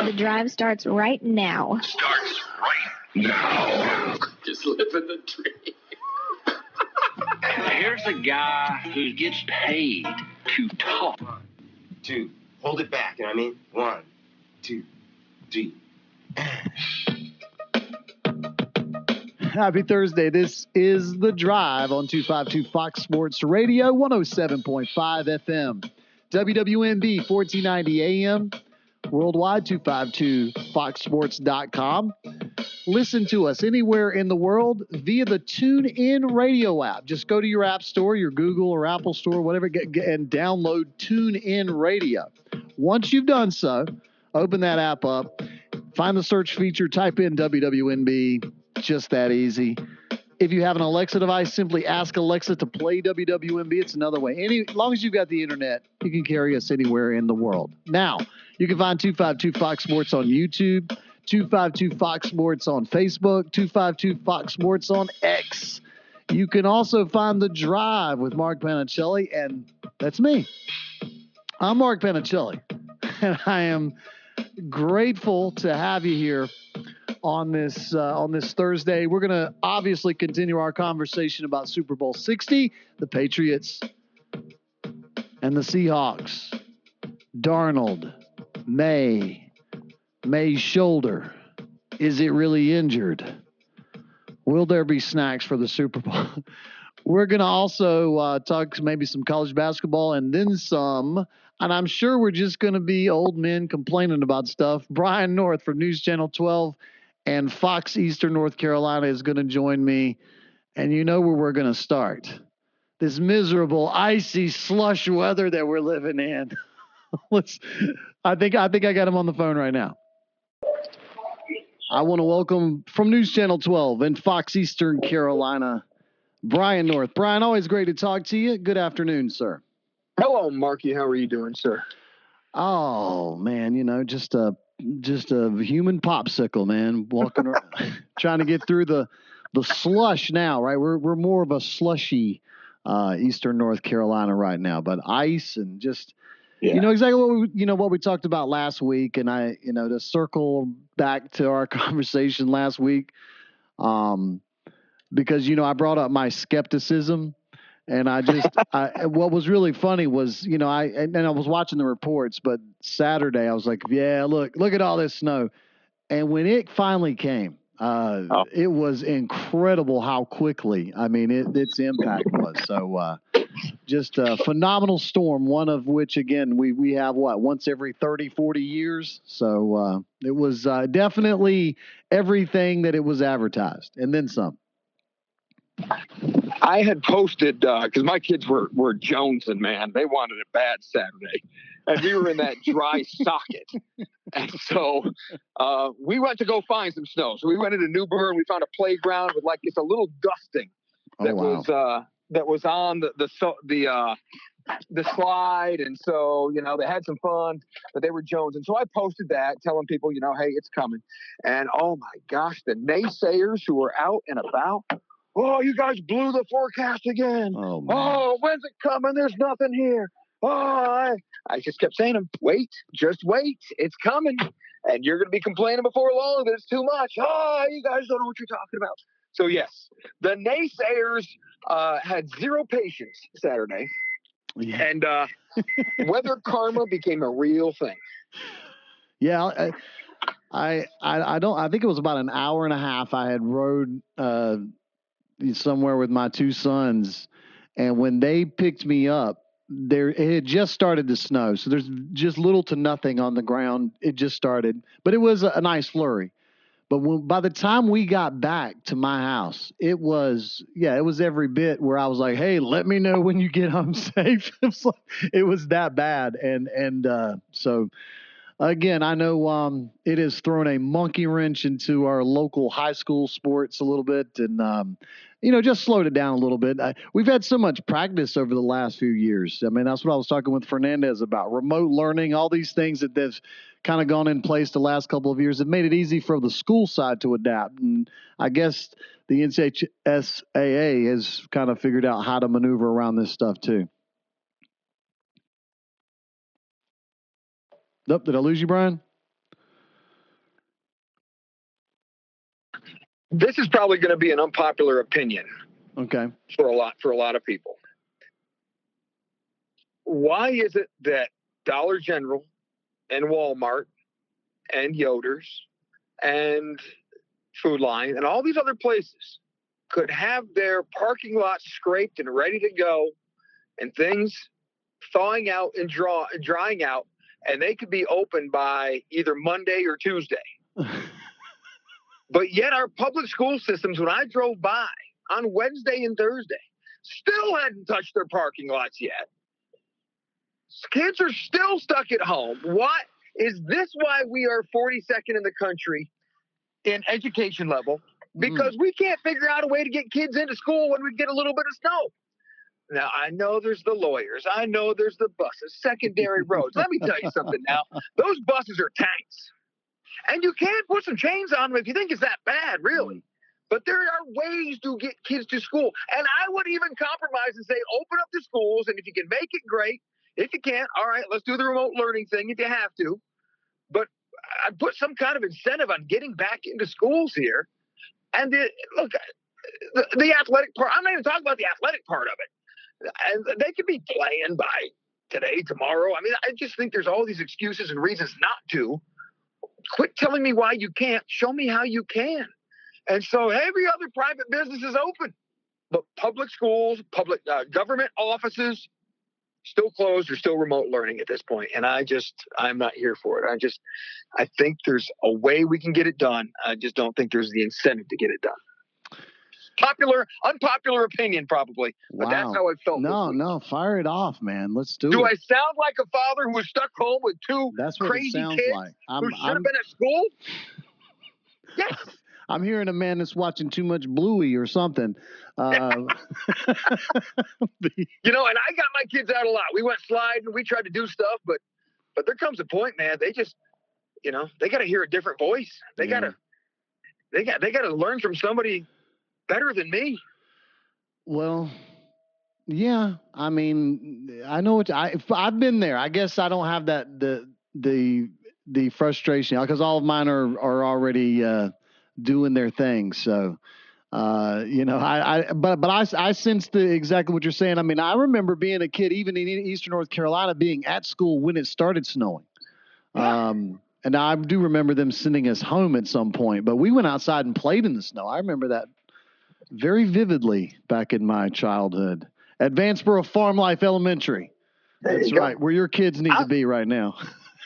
The drive starts right now. Starts right now. Just living the dream. Here's a guy who gets paid to talk. 1, 2. Hold it back, you know what I mean? 1, 2, 3. Happy Thursday. This is The Drive on 252 Fox Sports Radio, 107.5 FM, WWNB 1490 AM, worldwide 252foxsports.com. Listen to us anywhere in the world via the TuneIn Radio app. Just go to your app store, your Google or Apple store, whatever, and download TuneIn Radio. Once you've done so, open that app up, find the search feature, type in WWNB. Just that easy. If you have an Alexa device, simply ask Alexa to play WWNB. It's another way. As long as you've got the internet, you can carry us anywhere in the world. Now, you can find 252 Fox Sports on YouTube, 252 Fox Sports on Facebook, 252 Fox Sports on X. You can also find The Drive with Mark Panichelli, and that's me. I'm Mark Panichelli, and I am grateful to have you here on this Thursday. We're going to obviously continue our conversation about Super Bowl 60, the Patriots and the Seahawks. Darnold, May's shoulder. Is it really injured? Will there be snacks for the Super Bowl? We're going to also talk maybe some college basketball and then some. And I'm sure we're just going to be old men complaining about stuff. Brian North from News Channel 12 and Fox Eastern North Carolina is going to join me. And you know where we're going to start. This miserable, icy, slush weather that we're living in. I think I got him on the phone right now. I want to welcome from News Channel 12 and Fox Eastern Carolina, Brian North. Brian, always great to talk to you. Good afternoon, sir. Hello, Marky. How are you doing, sir? Oh, man, just a human popsicle, man, walking around, trying to get through the slush now, right? We're more of a slushy Eastern North Carolina right now, but ice and just exactly what we talked about last week, and I to circle back to our conversation last week, because I brought up my skepticism. And what was really funny was, I was watching the reports, but Saturday I was like, yeah, look at all this snow. And when it finally came, it was incredible how quickly, its impact was. So just a phenomenal storm, one of which, again, we have once every 30, 40 years. So it was definitely everything that it was advertised and then some. I had posted, because my kids were jonesing, man. They wanted it bad Saturday. And we were in that dry socket. And so we went to go find some snow. So we went into New Bern. We found a playground with it's a little dusting that was on the slide. And so, they had some fun, but they were jonesing. So I posted that, telling people, hey, it's coming. And oh my gosh, the naysayers who were out and about. Oh, you guys blew the forecast again. Oh, when's it coming? There's nothing here. Oh, I just kept saying to them, wait, just wait. It's coming. And you're going to be complaining before long that it's too much. Oh, you guys don't know what you're talking about. So, yes, the naysayers had zero patience Saturday. Yeah. And weather karma became a real thing. Yeah, I think it was about an hour and a half I had rode somewhere with my two sons, and when they picked me up, it had just started to snow, so there's just little to nothing on the ground. It just started, but it was a nice flurry. But by the time we got back to my house, it was every bit where I was like, hey, let me know when you get home safe. It was that bad, and so again, I know it has thrown a monkey wrench into our local high school sports a little bit, and just slowed it down a little bit. We've had so much practice over the last few years. That's what I was talking with Fernandez about. Remote learning, all these things that they've kind of gone in place the last couple of years have made it easy for the school side to adapt. And I guess the NCSAA has kind of figured out how to maneuver around this stuff too. Nope, did I lose you, Brian? This is probably going to be an unpopular opinion. Okay. For a lot of people. Why is it that Dollar General and Walmart and Yoder's and Food Line and all these other places could have their parking lots scraped and ready to go and things thawing out and drying out, and they could be open by either Monday or Tuesday? But yet our public school systems, when I drove by on Wednesday and Thursday, still hadn't touched their parking lots yet. Kids are still stuck at home. What is this? Why we are 42nd in the country in education level? Because we can't figure out a way to get kids into school when we get a little bit of snow. Now, I know there's the lawyers. I know there's the buses, secondary roads. Let me tell you something now. Those buses are tanks. And you can put some chains on them if you think it's that bad, really. But there are ways to get kids to school. And I would even compromise and say, open up the schools. And if you can make it, great. If you can't, all right, let's do the remote learning thing if you have to. But I'd put some kind of incentive on getting back into schools here. And look, the athletic part, I'm not even talking about the athletic part of it. And they could be playing by today, tomorrow. I mean, I just think there's all these excuses and reasons not to. Quit telling me why you can't. Show me how you can. And so every other private business is open. But public schools, public government offices, still closed or still remote learning at this point. And I'm not here for it. I think there's a way we can get it done. I just don't think there's the incentive to get it done. Unpopular opinion, probably. But that's how I felt. No, fire it off, man. Let's do it. Do I sound like a father who was stuck home with two crazy kids like. who should have been at school? Yes. I'm hearing a man that's watching too much Bluey or something. And I got my kids out a lot. We went sliding. We tried to do stuff, but there comes a point, man. They just, they got to hear a different voice. They got to learn from somebody better than me. Well, yeah. I mean, I know I've been there. I guess I don't have that the frustration because all of mine are already doing their thing. So, I sense exactly what you're saying. I mean, I remember being a kid, even in Eastern North Carolina, being at school when it started snowing. Yeah. And I do remember them sending us home at some point, but we went outside and played in the snow. I remember that very vividly back in my childhood. At Vanceboro Farm Life Elementary. That's right. Where your kids need to be right now.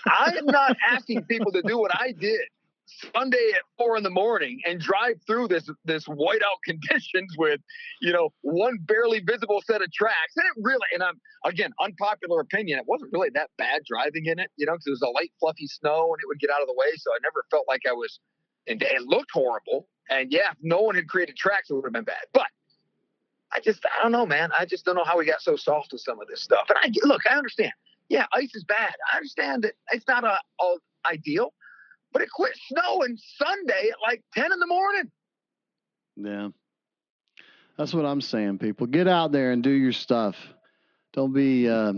I am not asking people to do what I did Sunday at 4 a.m. and drive through this whiteout conditions with, one barely visible set of tracks. And it really, and again, unpopular opinion, it wasn't really that bad driving in it, because it was a light, fluffy snow and it would get out of the way. So I never felt like I was, and it looked horrible. And yeah, if no one had created tracks, it would have been bad. But I don't know, man. I just don't know how we got so soft with some of this stuff. And I understand. Yeah, ice is bad. I understand that it's not all ideal. But it quit snowing Sunday at like 10 a.m. Yeah. That's what I'm saying, people. Get out there and do your stuff. Don't be it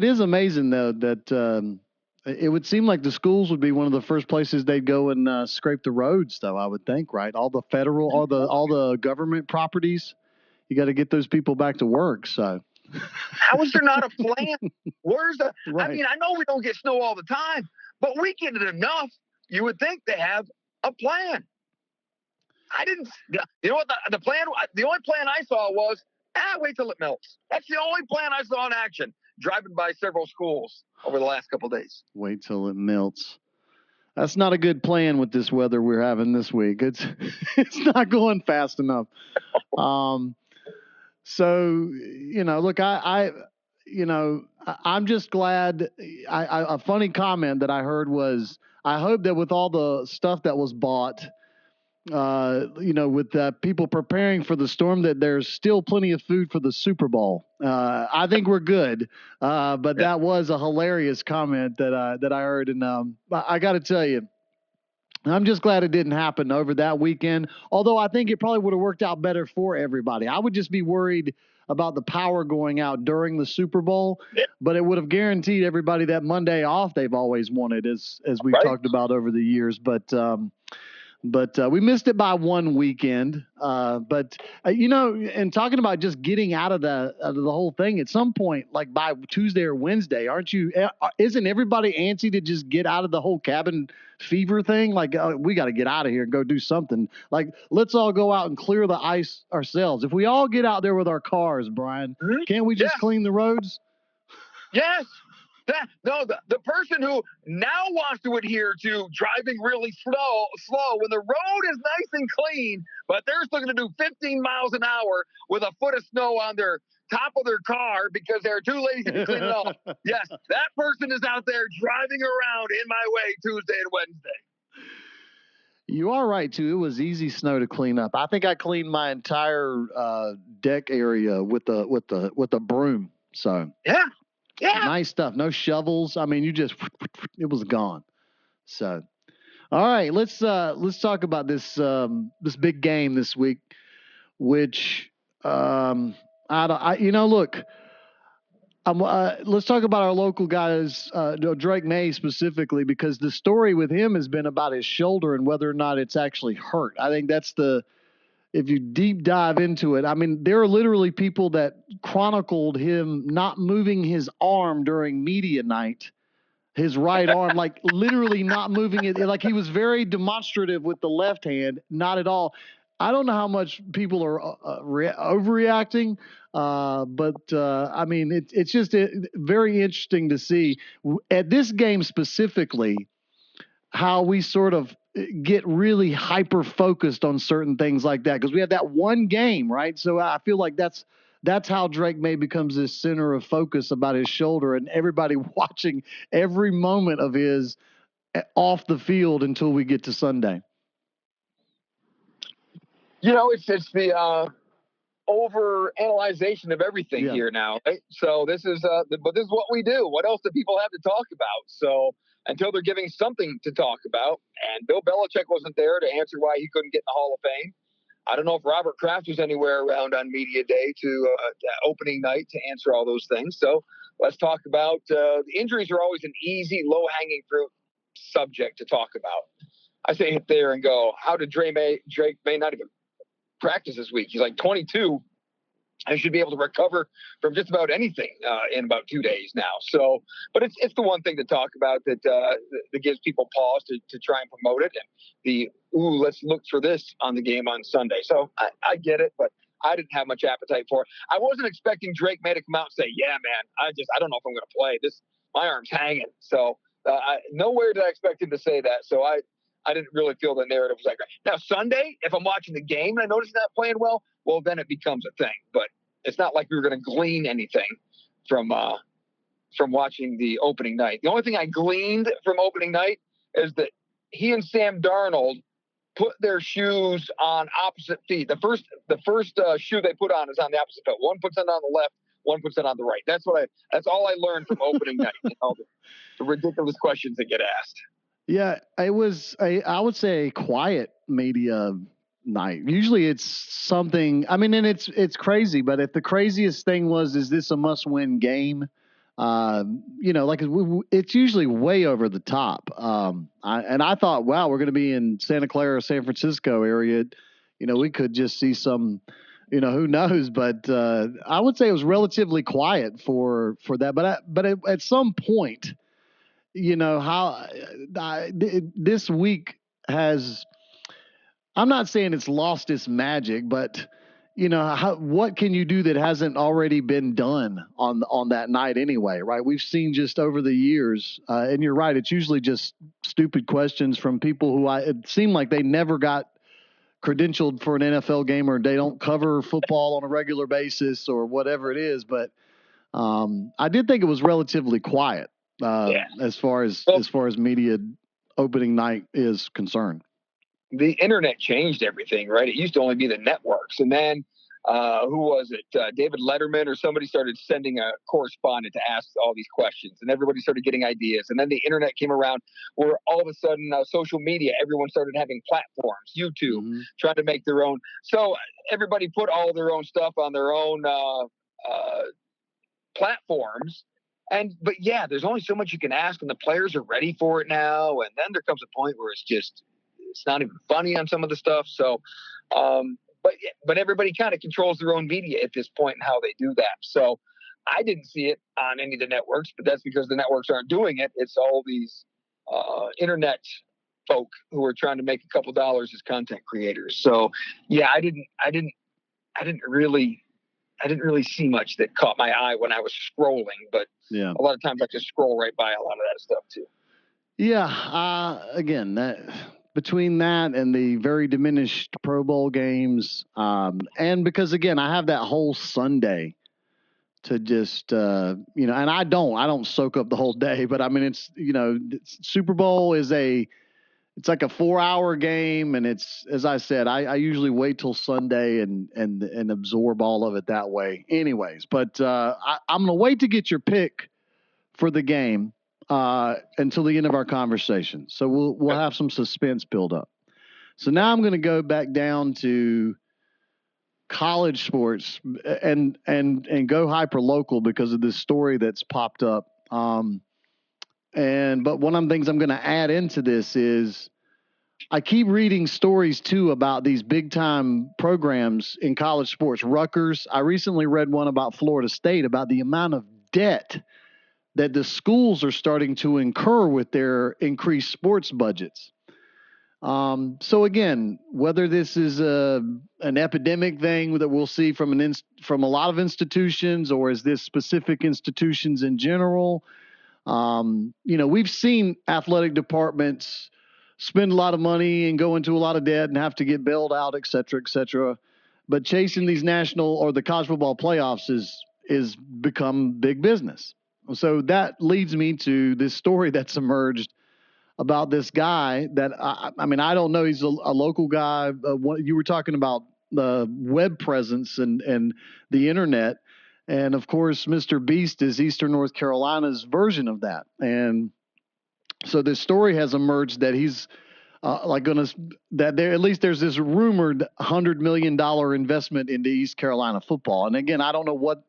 is amazing, though, that it would seem like the schools would be one of the first places they'd go and scrape the roads, though, I would think, right? All the federal, all the government properties, you got to get those people back to work, so. How is there not a plan? Where's the right. I mean, I know we don't get snow all the time, but we get it enough. You would think they have a plan. I didn't. You know what the plan? The only plan I saw was wait till it melts. That's the only plan I saw in action. Driving by several schools over the last couple of days. Wait till it melts. That's not a good plan with this weather we're having this week. It's not going fast enough. So, look, I'm just glad. A funny comment that I heard was, I hope that with all the stuff that was bought, with people preparing for the storm, that there's still plenty of food for the Super Bowl. I think we're good. But that was a hilarious comment that I heard. And I got to tell you, I'm just glad it didn't happen over that weekend, although I think it probably would have worked out better for everybody. I would just be worried about the power going out during the Super Bowl, but it would have guaranteed everybody that Monday off they've always wanted, as we've talked about over the years. But But we missed it by one weekend. But and talking about just getting out of the whole thing at some point, like by Tuesday or Wednesday, aren't you? Isn't everybody antsy to just get out of the whole cabin fever thing? Like we got to get out of here and go do something. Like let's all go out and clear the ice ourselves. If we all get out there with our cars, Brian, can't we just clean the roads? Yes. The person who now wants to adhere to driving really slow when the road is nice and clean, but they're still going to do 15 miles an hour with a foot of snow on their top of their car because they're too lazy to clean it off. Yes, that person is out there driving around in my way Tuesday and Wednesday. You are right too. It was easy snow to clean up. I think I cleaned my entire deck area with a broom. So yeah. Nice stuff. No shovels. I mean, it was gone. So, all right, let's talk about this big game this week, which look, let's talk about our local guys, Drake May specifically, because the story with him has been about his shoulder and whether or not it's actually hurt. I think that's if you deep dive into it, I mean, there are literally people that chronicled him not moving his arm during media night, his right arm, like literally not moving it. Like he was very demonstrative with the left hand, not at all. I don't know how much people are overreacting, but I mean, it's just very interesting to see at this game specifically how we sort of get really hyper focused on certain things like that because we have that one game, right? So I feel like that's how Drake May becomes this center of focus about his shoulder and everybody watching every moment of his off the field until we get to Sunday. It's the over-analyzation of everything here now, right? So this is what we do. What else do people have to talk about? So until they're giving something to talk about, and Bill Belichick wasn't there to answer why he couldn't get in the Hall of Fame. I don't know if Robert Kraft was anywhere around on media day to opening night to answer all those things. So let's talk about the injuries are always an easy, low-hanging fruit subject to talk about. I say hit there and go, how did Drake May not even practice this week? He's like 22 and should be able to recover from just about anything in about 2 days now. So, but it's the one thing to talk about that gives people pause to try and promote it. And let's look for this on the game on Sunday. So I get it, but I didn't have much appetite for it. I wasn't expecting Drake May to come out and say, yeah, man, I don't know if I'm going to play this. My arm's hanging. So nowhere did I expect him to say that. So I didn't really feel the narrative was like that. Now, Sunday, if I'm watching the game and I notice not playing well, then it becomes a thing. But it's not like we were going to glean anything from watching the opening night. The only thing I gleaned from opening night is that he and Sam Darnold put their shoes on opposite feet. The first shoe they put on is on the opposite foot. One puts it on the left, one puts it on the right. That's all I learned from opening night. The ridiculous questions that get asked. Yeah, it was I would say a quiet media night. Usually it's something, I mean, and it's crazy, but if the craziest thing is this a must-win game? It's usually way over the top. I thought, wow, we're going to be in Santa Clara, San Francisco area. We could just see some, who knows, but I would say it was relatively quiet for that. But at some point, this week I'm not saying it's lost its magic, but what can you do that hasn't already been done on that night anyway, right? We've seen just over the years, and you're right, it's usually just stupid questions from people who it seemed like they never got credentialed for an NFL game or they don't cover football on a regular basis or whatever it is. But I did think it was relatively quiet as far as media opening night is concerned. The internet changed everything, right? It used to only be the networks. And then, who was it? David Letterman or somebody started sending a correspondent to ask all these questions, and everybody started getting ideas. And then the internet came around where all of a sudden social media, everyone started having platforms, YouTube, trying to make their own. So everybody put all their own stuff on their own platforms. But yeah, there's only so much you can ask, and the players are ready for it now. And then there comes a point where it's just It's not even funny on some of the stuff. So, but everybody kind of controls their own media at this point and how they do that. So I didn't see it on any of the networks, but that's because the networks aren't doing it. It's all these internet folk who are trying to make a couple dollars as content creators. So yeah, I didn't really see much that caught my eye when I was scrolling, but yeah, a lot of times I just scroll right by a lot of that stuff too. Yeah. Again, that between that and the very diminished Pro Bowl games, and because again, I have that whole Sunday to just, and I don't soak up the whole day, but I mean, it's Super Bowl it's like a 4-hour game. And it's, as I said, I usually wait till Sunday and absorb all of it that way anyways. But I'm going to wait to get your pick for the game until the end of our conversation. So we'll have some suspense build up. So now I'm going to go back down to college sports and go hyper local because of this story that's popped up. But one of the things I'm going to add into this is I keep reading stories too about these big time programs in college sports. Rutgers. I recently read one about Florida State about the amount of debt that the schools are starting to incur with their increased sports budgets. So again, whether this is an epidemic thing that we'll see from a lot of institutions, or is this specific institutions in general, we've seen athletic departments spend a lot of money and go into a lot of debt and have to get bailed out, et cetera, et cetera. But chasing these national or the college football playoffs is become big business. So that leads me to this story that's emerged about this guy that I don't know. He's a local guy. You were talking about the web presence and the internet. And of course, Mr. Beast is Eastern North Carolina's version of that. And so this story has emerged that he's at least there's this rumored $100 million investment into East Carolina football. And again, I don't know what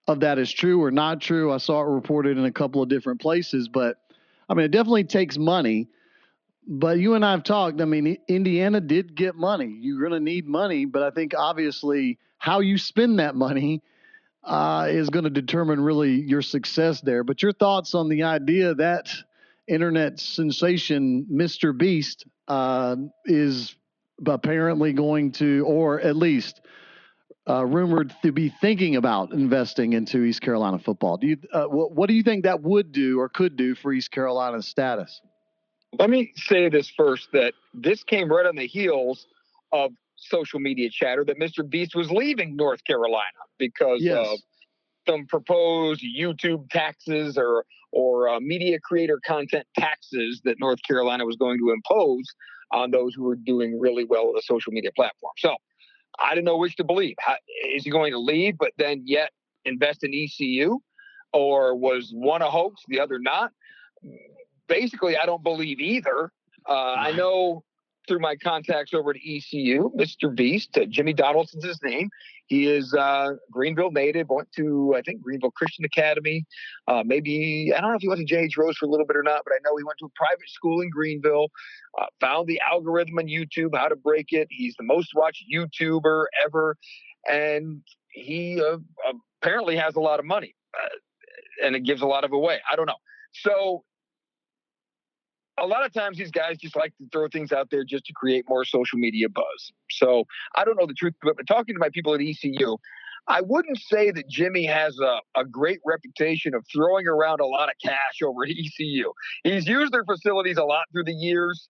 of that is true or not true. I saw it reported in a couple of different places, but I mean, it definitely takes money. But you and I have talked. I mean, Indiana did get money. You're going to need money, but I think obviously how you spend that money is going to determine really your success there. But your thoughts on the idea that internet sensation Mr. Beast is apparently going to, or at least rumored to be thinking about investing into East Carolina football. What do you think that would do or could do for East Carolina's status? Let me say this first, that this came right on the heels of social media chatter that Mr. Beast was leaving North Carolina because of some proposed YouTube taxes or media creator content taxes that North Carolina was going to impose on those who were doing really well on the social media platform. So I don't know which to believe. Is he going to leave, but then yet invest in ECU? Or was one a hoax, the other not? Basically, I don't believe either. I know through my contacts over at ECU, Mr. Beast, Jimmy Donaldson's his name. He is Greenville native, went to, I think, Greenville Christian Academy. Maybe, I don't know if he went to J.H. Rose for a little bit or not, but I know he went to a private school in Greenville, found the algorithm on YouTube, how to break it. He's the most watched YouTuber ever. And he apparently has a lot of money, and it gives a lot of away. I don't know. So a lot of times these guys just like to throw things out there just to create more social media buzz. So I don't know the truth, but talking to my people at ECU, I wouldn't say that Jimmy has a great reputation of throwing around a lot of cash over at ECU. He's used their facilities a lot through the years,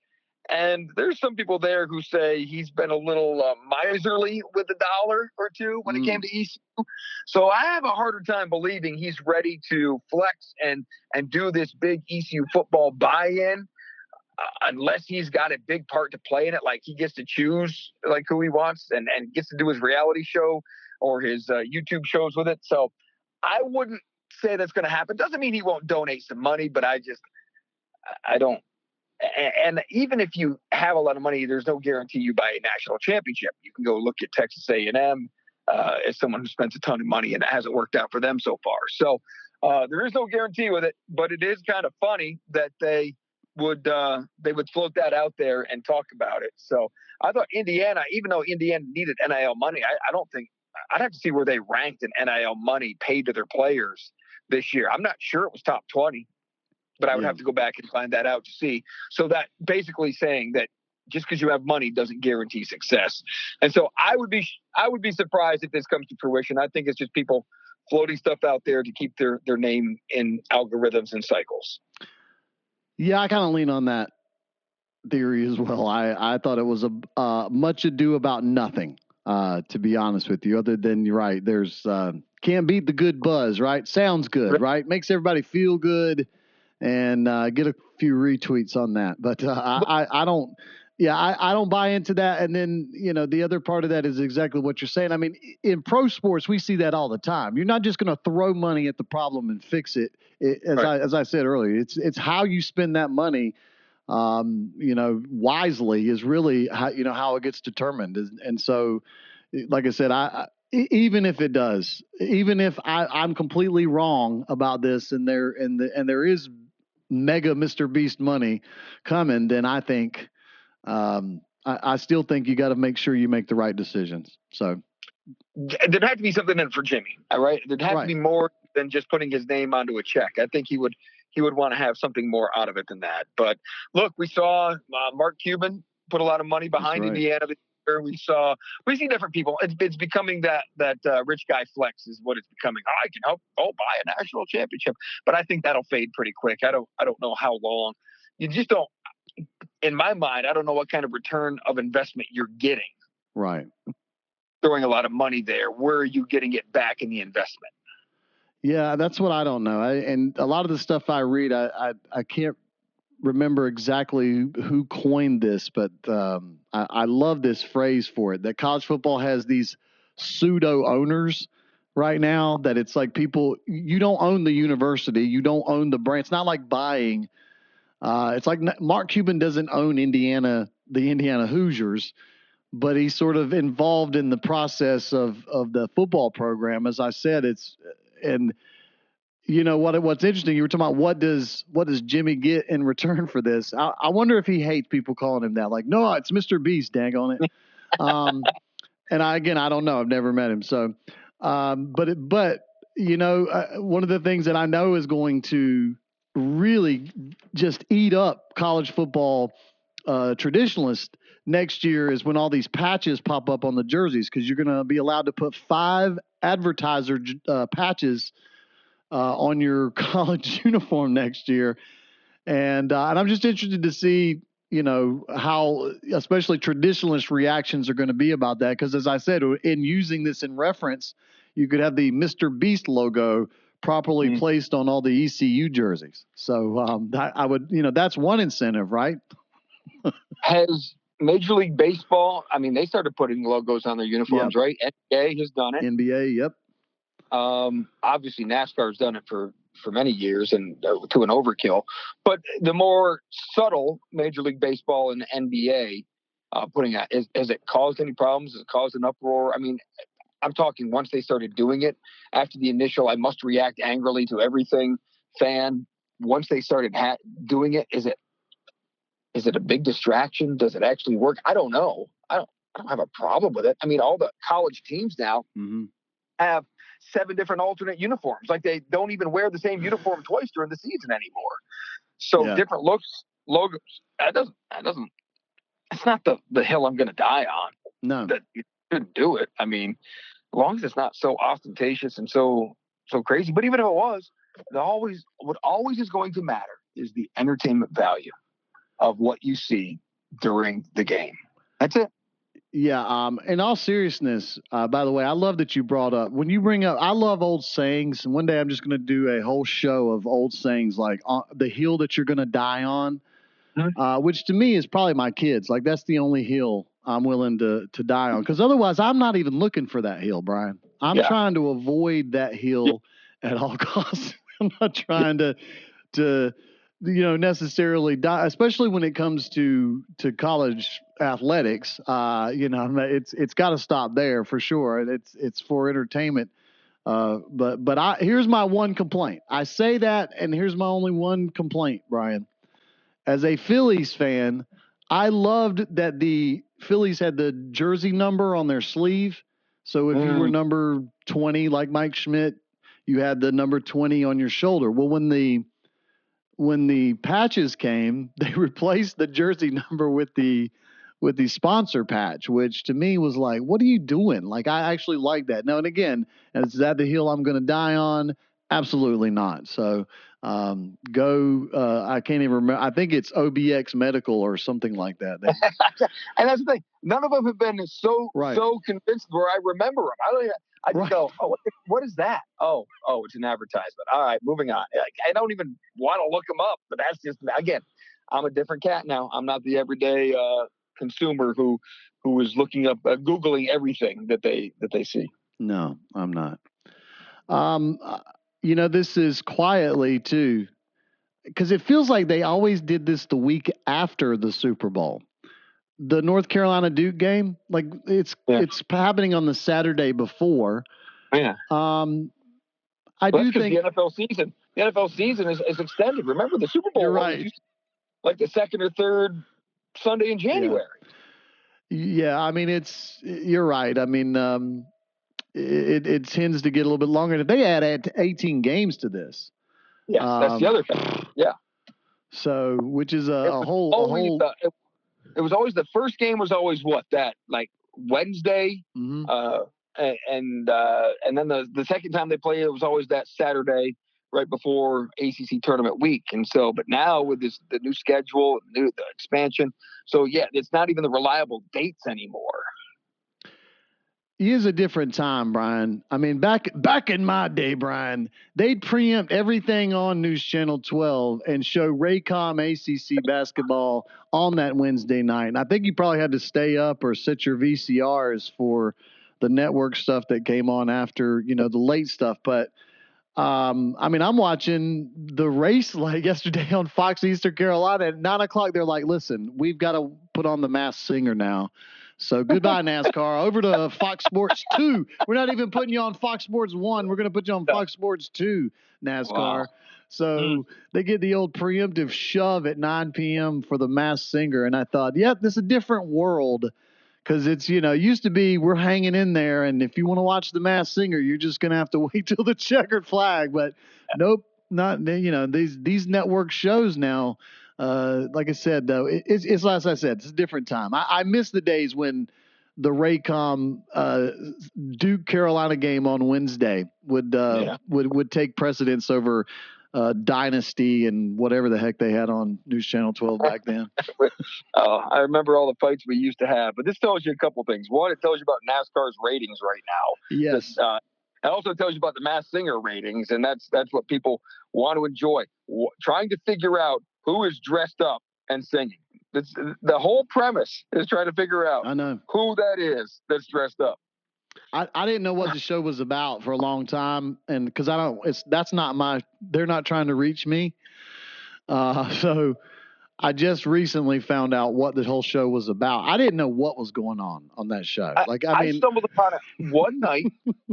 and there's some people there who say he's been a little miserly with a dollar or two when it came to ECU. So I have a harder time believing he's ready to flex and do this big ECU football buy-in. Unless he's got a big part to play in it, like he gets to choose like who he wants and gets to do his reality show or his YouTube shows with it. So I wouldn't say that's going to happen. Doesn't mean he won't donate some money, but I don't. And even if you have a lot of money, there's no guarantee you buy a national championship. You can go look at Texas A&M as someone who spends a ton of money and it hasn't worked out for them so far. So there is no guarantee with it, but it is kind of funny that they they would float that out there and talk about it. So I thought Indiana, even though Indiana needed NIL money, I don't think I'd have to see where they ranked in NIL money paid to their players this year. I'm not sure it was top 20, but I would have to go back and find that out to see. So that basically saying that just because you have money doesn't guarantee success. And so I would be surprised if this comes to fruition. I think it's just people floating stuff out there to keep their name in algorithms and cycles. Yeah, I kind of lean on that theory as well. I thought it was a much ado about nothing, to be honest with you, other than you're right. There's can't beat the good buzz, right? Sounds good, right? Makes everybody feel good and get a few retweets on that. But I don't. Yeah, I don't buy into that. And then, the other part of that is exactly what you're saying. I mean, in pro sports, we see that all the time. You're not just going to throw money at the problem and fix it. As I said earlier, it's how you spend that money, wisely is really how it gets determined. And so, like I said, even if it does, even if I'm completely wrong about this and there is mega Mr. Beast money coming, then I think, I still think you got to make sure you make the right decisions. So there'd have to be something in it for Jimmy. All right. There'd have to be more than just putting his name onto a check. I think he would want to have something more out of it than that. But look, we saw Mark Cuban put a lot of money behind Indiana this year. We see different people. It's becoming that rich guy flex is what it's becoming. I can help buy a national championship, but I think that'll fade pretty quick. I don't know how long. You just don't. In my mind, I don't know what kind of return of investment you're getting. Right. Throwing a lot of money there. Where are you getting it back in the investment? Yeah, that's what I don't know. And a lot of the stuff I read, I can't remember exactly who coined this, but I love this phrase for it, that college football has these pseudo owners right now, that it's like people, you don't own the university, you don't own the brand. It's not like buying. It's like Mark Cuban doesn't own the Indiana Hoosiers, but he's sort of involved in the process of the football program. As I said, what's interesting, you were talking about what does Jimmy get in return for this? I wonder if he hates people calling him that. Like, no, it's Mr. Beast, dang on it. And I don't know. I've never met him. So, one of the things that I know is going to really just eat up college football traditionalists next year is when all these patches pop up on the jerseys, because you're going to be allowed to put 5 advertiser patches on your college uniform next year. And I'm just interested to see, how especially traditionalist reactions are going to be about that. Because as I said, in using this in reference, you could have the Mr. Beast logo properly placed on all the ECU jerseys. So I would, that's one incentive, right? Has Major League Baseball, I mean, they started putting logos on their uniforms, right? NBA has done it. NBA, yep. Obviously NASCAR's done it for many years and to an overkill, but the more subtle Major League Baseball and NBA putting out, has it caused any problems? Has it caused an uproar? I mean, I'm talking once they started doing it after the initial, I must react angrily to everything fan. Once they started doing it, is it a big distraction? Does it actually work? I don't know. I don't have a problem with it. I mean, all the college teams now have 7 different alternate uniforms. Like, they don't even wear the same uniform twice during the season anymore. So different looks, logos. That doesn't. It's not the hill I'm going to die on. No, that you shouldn't do it. I mean, as long as it's not so ostentatious and so crazy. But even if it was, what always is going to matter is the entertainment value of what you see during the game. That's it. Yeah. In all seriousness, by the way, I love that you brought up, when you bring up, I love old sayings. And one day I'm just going to do a whole show of old sayings, like the hill that you're going to die on, which to me is probably my kids. Like, that's the only hill I'm willing to die on. Because otherwise I'm not even looking for that hill, Brian. I'm trying to avoid that hill at all costs. I'm not trying to necessarily die, especially when it comes to college athletics. It's got to stop there for sure. It's for entertainment. But here's my one complaint. I say that, and here's my only one complaint, Brian. as a Phillies fan, I loved that the Phillies had the jersey number on their sleeve. So if you were number 20, like Mike Schmidt, you had the number 20 on your shoulder. Well, when the patches came, they replaced the jersey number with the sponsor patch, which to me was like, what are you doing? Like, I actually like that. Now and again, is that the hill I'm going to die on? Absolutely not. So I can't even remember. I think it's OBX Medical or something like that. And that's the thing. None of them have been so convinced where I remember them. I just go, oh, what is that? Oh, it's an advertisement. All right, moving on. I don't even want to look them up, but that's just, again, I'm a different cat now. I'm not the everyday consumer who is looking up, Googling everything that they see. No, I'm not. This is quietly too, because it feels like they always did this the week after the Super Bowl. The North Carolina Duke game, like it's happening on the Saturday before. Yeah. I do think the NFL season is extended. Remember the Super Bowl? You're right. Like the second or third Sunday in January. Yeah, I mean you're right. I mean it tends to get a little bit longer. If they add 18 games to this. Yeah, that's the other thing. Yeah. So, which is a whole. It was always the first game was always like Wednesday, mm-hmm. And then the second time they played, it was always that Saturday right before ACC tournament week. And so, but now with the new schedule, the expansion, so yeah, it's not even the reliable dates anymore. It is a different time, Brian. I mean, back in my day, Brian, they'd preempt everything on News Channel 12 and show Raycom ACC basketball on that Wednesday night. And I think you probably had to stay up or set your VCRs for the network stuff that came on after, the late stuff. But, I mean, I'm watching the race like yesterday on Fox Eastern Carolina at 9 o'clock. They're like, listen, we've got to put on the Masked Singer now. So goodbye, NASCAR. Over to Fox Sports 2. We're not even putting you on Fox Sports 1. We're going to put you on Fox Sports 2, NASCAR. Wow. So they get the old preemptive shove at 9 p.m. for the Masked Singer. And I thought, this is a different world because it's, used to be we're hanging in there. And if you want to watch the Masked Singer, you're just going to have to wait till the checkered flag. But nope, not, these network shows now. Like I said, though, it's as I said, it's a different time. I miss the days when the Raycom Duke Carolina game on Wednesday would take precedence over Dynasty and whatever the heck they had on News Channel 12 back then. I remember all the fights we used to have. But this tells you a couple things. One, it tells you about NASCAR's ratings right now. Yes. It also tells you about the Masked Singer ratings, and that's what people want to enjoy. Trying to figure out who is dressed up and singing. The whole premise is trying to figure out who that is that's dressed up. I didn't know what the show was about for a long time, and because they're not trying to reach me. So I just recently found out what the whole show was about. I didn't know what was going on that show. I stumbled upon it one night,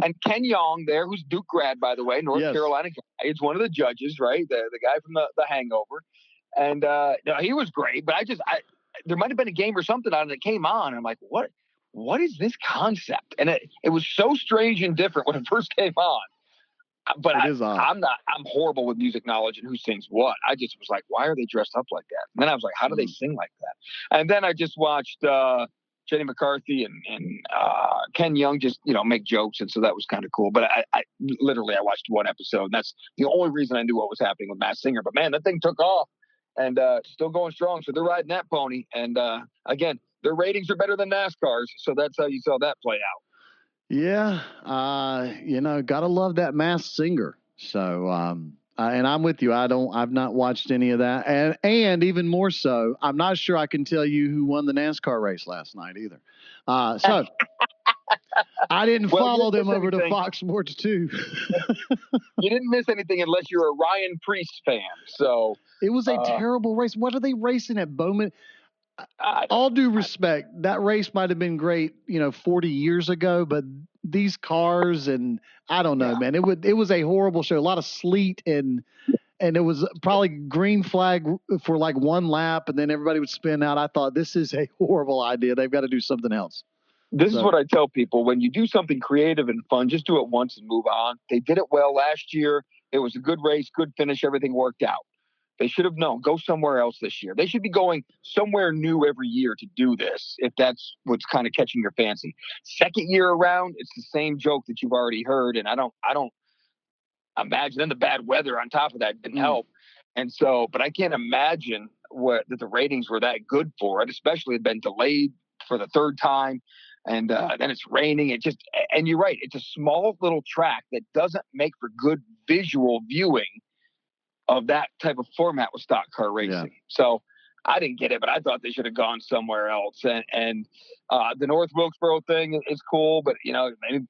and Ken Young there, who's Duke grad, by the way, North Carolina guy, is one of the judges, right? The guy from the Hangover. And he was great, but there might have been a game or something on it that came on. And I'm like, what is this concept? And it was so strange and different when it first came on. But I'm horrible with music knowledge and who sings what. I just was like, why are they dressed up like that? And then I was like, how do they sing like that? And then I just watched Jenny McCarthy and Ken Young just, make jokes. And so that was kind of cool. But I literally watched one episode. And that's the only reason I knew what was happening with Masked Singer. But man, that thing took off. And still going strong. So they're riding that pony. And again, their ratings are better than NASCAR's. So that's how you saw that play out. Yeah. Gotta love that Masked Singer. So, and I'm with you. I've not watched any of that. And even more so, I'm not sure I can tell you who won the NASCAR race last night either. So I didn't follow them over to Fox Sports 2. You didn't miss anything unless you're a Ryan Priest fan. So it was a terrible race. What are they racing at Bowman? All due respect, that race might have been great, 40 years ago, but these cars and I don't know, man, it was a horrible show. A lot of sleet and and it was probably green flag for like one lap, and then everybody would spin out. I thought, this is a horrible idea. They've got to do something else. This is what I tell people. When you do something creative and fun, just do it once and move on. They did it well last year. It was a good race, good finish. Everything worked out. They should have known. Go somewhere else this year. They should be going somewhere new every year to do this, if that's what's kind of catching your fancy. Second year around, it's the same joke that you've already heard, and I don't imagine. Then the bad weather on top of that didn't help. And so, but I can't imagine that the ratings were that good for it, especially had been delayed for the third time. And then it's raining. And you're right. It's a small little track that doesn't make for good visual viewing of that type of format with stock car racing. Yeah. So I didn't get it, but I thought they should have gone somewhere else. And the North Wilkesboro thing is cool, but maybe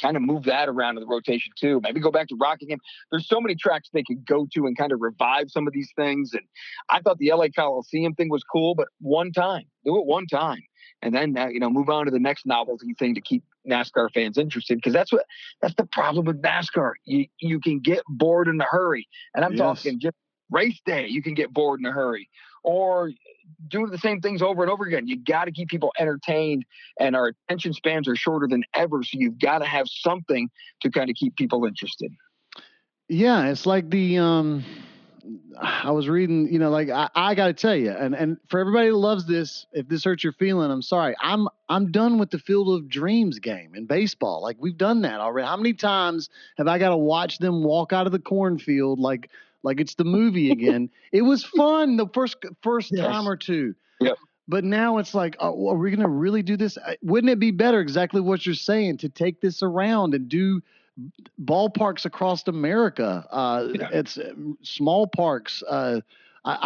kind of move that around in the rotation too. Maybe go back to Rockingham. There's so many tracks they could go to and kind of revive some of these things. And I thought the LA Coliseum thing was cool, but do it one time. And then, move on to the next novelty thing to keep NASCAR fans interested. Because that's the problem with NASCAR. You can get bored in a hurry. And I'm talking just race day, you can get bored in a hurry. Or doing the same things over and over again. You got to keep people entertained, and our attention spans are shorter than ever. So you've got to have something to kind of keep people interested. Yeah, it's like I was reading, I got to tell you, and for everybody who loves this, if this hurts your feeling, I'm sorry. I'm done with the Field of Dreams game in baseball. Like, we've done that already. How many times have I got to watch them walk out of the cornfield like it's the movie again? It was fun the first time or two. Yep. But now it's like, oh, are we going to really do this? Wouldn't it be better, exactly what you're saying, to take this around and do ballparks across America? It's small parks. I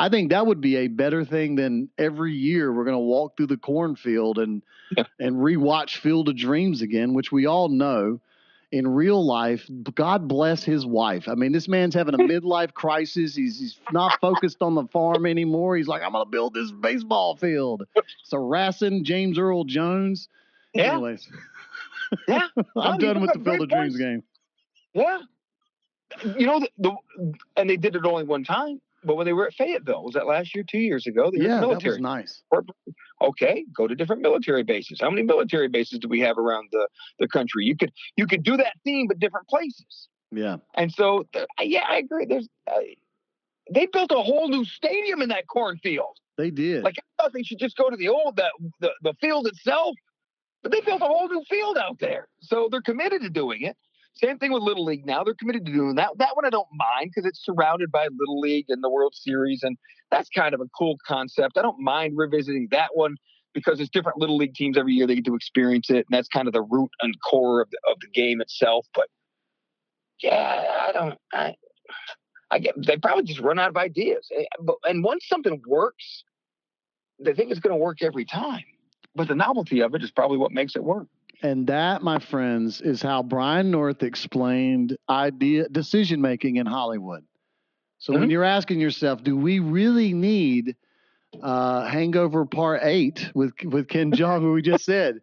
think that would be a better thing than every year we're going to walk through the cornfield and rewatch Field of Dreams again, which we all know. In real life, God bless his wife. I mean, this man's having a midlife crisis. He's not focused on the farm anymore. He's like, I'm going to build this baseball field. It's harassing James Earl Jones. Yeah. Anyways. Yeah. I'm done with the Field of Dreams game. Yeah. And they did it only one time. But when they were at Fayetteville, was that last year, 2 years ago? That was nice. Okay, go to different military bases. How many military bases do we have around the country? You could do that theme, but different places. Yeah. And so, I agree. They built a whole new stadium in that cornfield. They did. Like, I thought they should just go to the field itself, but they built a whole new field out there. So they're committed to doing it. Same thing with Little League now. They're committed to doing that. That one I don't mind because it's surrounded by Little League and the World Series, and that's kind of a cool concept. I don't mind revisiting that one because it's different Little League teams every year. They get to experience it, and that's kind of the root and core of the game itself. But, I get they probably just run out of ideas. And once something works, they think it's going to work every time. But the novelty of it is probably what makes it work. And that, my friends, is how Brian North explained decision-making in Hollywood. So when you're asking yourself, do we really need Hangover Part 8 with Ken Jeong, who we just said?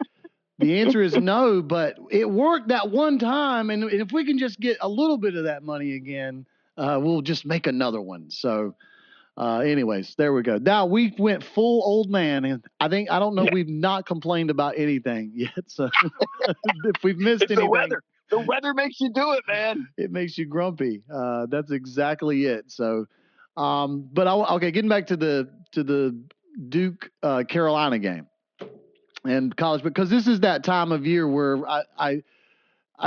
The answer is no, but it worked that one time. And if we can just get a little bit of that money again, we'll just make another one. So anyways, there we go. Now we went full old man, and I don't know, we've not complained about anything yet. So if we've missed anything, the weather makes you do it, man. It makes you grumpy. That's exactly it. So, but getting back to the Duke Carolina game and college, because this is that time of year where I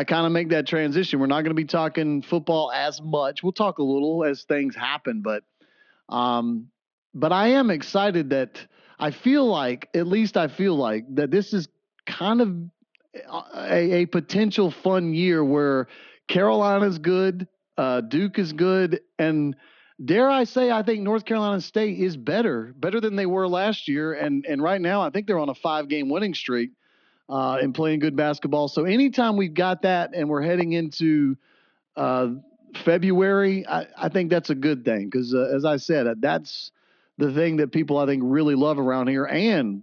kind of make that transition. We're not going to be talking football as much. We'll talk a little as things happen, but I am excited that I feel like that this is kind of a potential fun year where Carolina's good, Duke is good, and dare I say, I think North Carolina State is better than they were last year, and right now I think they're on a 5-game winning streak and playing good basketball. So anytime we've got that and we're heading into February, I think that's a good thing because, as I said, that's the thing that people I think really love around here, and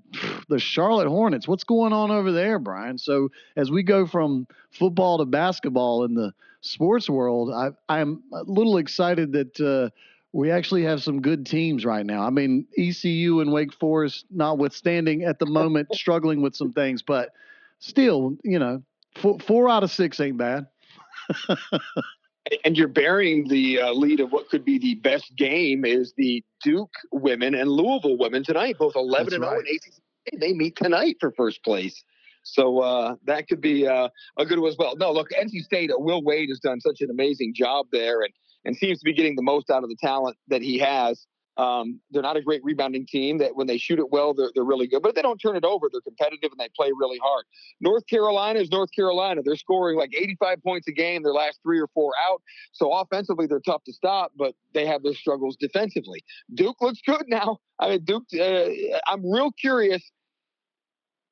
the Charlotte Hornets. What's going on over there, Brian? So as we go from football to basketball in the sports world, I'm a little excited that we actually have some good teams right now. I mean, ECU and Wake Forest, notwithstanding at the moment, struggling with some things, but still, four out of six ain't bad. And you're bearing the lead of what could be the best game is the Duke women and Louisville women tonight, both 11-0 in ACC. They meet tonight for first place. So that could be a good one as well. No, look, NC State, Will Wade has done such an amazing job there and seems to be getting the most out of the talent that he has. They're not a great rebounding team. That when they shoot it well, they're really good. But if they don't turn it over, they're competitive and they play really hard. North Carolina is North Carolina. They're scoring like 85 points a game their last 3 or 4 out. So offensively, they're tough to stop, but they have their struggles defensively. Duke looks good now. I mean, Duke, I'm real curious.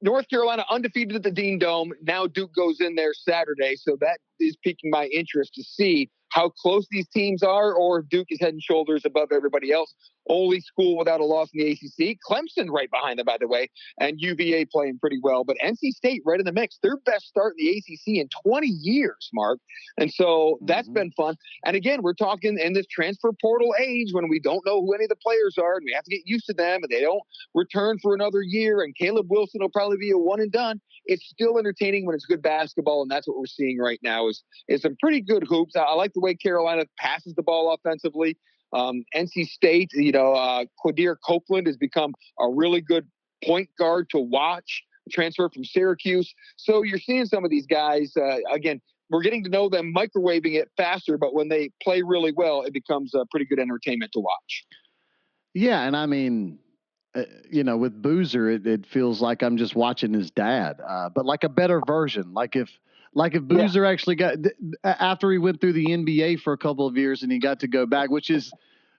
North Carolina undefeated at the Dean Dome. Now Duke goes in there Saturday. So that is piquing my interest to see how close these teams are, or if Duke is head and shoulders above everybody else. Only school without a loss in the ACC. Clemson right behind them, by the way, and UVA playing pretty well. But NC State right in the mix. Their best start in the ACC in 20 years, Mark. And so that's been fun. And again, we're talking in this transfer portal age when we don't know who any of the players are, and we have to get used to them, and they don't return for another year, and Caleb Wilson will probably be a one and done. It's still entertaining when it's good basketball, and that's what we're seeing right now is some pretty good hoops. I like the way Carolina passes the ball offensively. NC State, Quadir Copeland has become a really good point guard to watch, transfer from Syracuse. So you're seeing some of these guys, again, we're getting to know them, microwaving it faster, but when they play really well, it becomes a pretty good entertainment to watch. Yeah, and I mean, with Boozer, it feels like I'm just watching his dad, but like a better version. Like if Boozer actually got after he went through the NBA for a couple of years and he got to go back, which is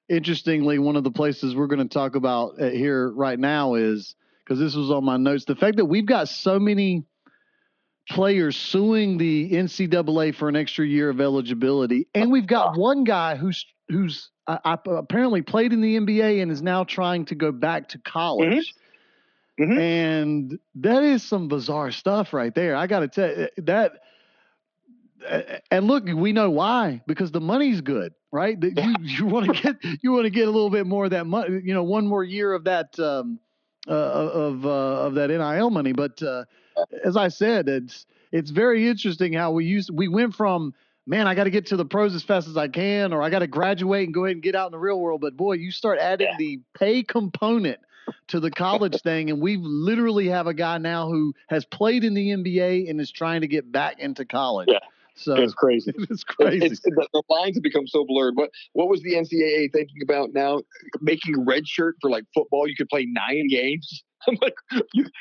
interestingly one of the places we're going to talk about here right now is because this was on my notes. The fact that we've got so many players suing the NCAA for an extra year of eligibility, and we've got one guy who's apparently played in the NBA and is now trying to go back to college. Mm-hmm. And that is some bizarre stuff right there. I got to tell you that. And look, we know why, because the money's good, right? You want to get a little bit more of that money, one more year of that of that NIL money. But as I said, it's very interesting how we went from, man, I got to get to the pros as fast as I can, or I got to graduate and go ahead and get out in the real world. But boy, you start adding the pay component to the college thing, and we literally have a guy now who has played in the NBA and is trying to get back into college. Yeah. So it's crazy. It's crazy. The lines have become so blurred. What was the NCAA thinking about now? Making a red shirt for like football, you could play 9 games. I'm like,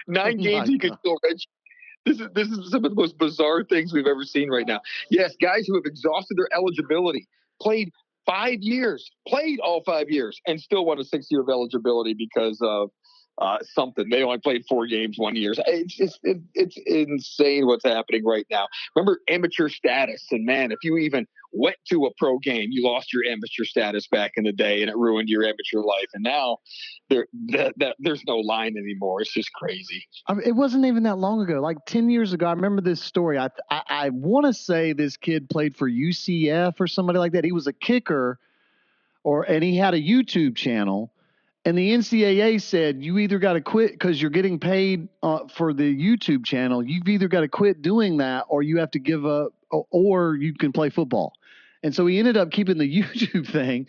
9 games you could still red shirt. This is some of the most bizarre things we've ever seen right now. Yes, guys who have exhausted their eligibility, played all 5 years, and still want a 6 year of eligibility because of something. They only played 4 games 1 year. It's insane what's happening right now. Remember amateur status, and man, if you even went to a pro game, you lost your amateur status back in the day, and it ruined your amateur life. And now there's no line anymore. It's just crazy. I mean, it wasn't even that long ago, like 10 years ago. I remember this story. I want to say this kid played for UCF or somebody like that. He was a kicker, and he had a YouTube channel. And the NCAA said, you either got to quit because you're getting paid for the YouTube channel. You've either got to quit doing that, or you have to give up, or you can play football. And so he ended up keeping the YouTube thing.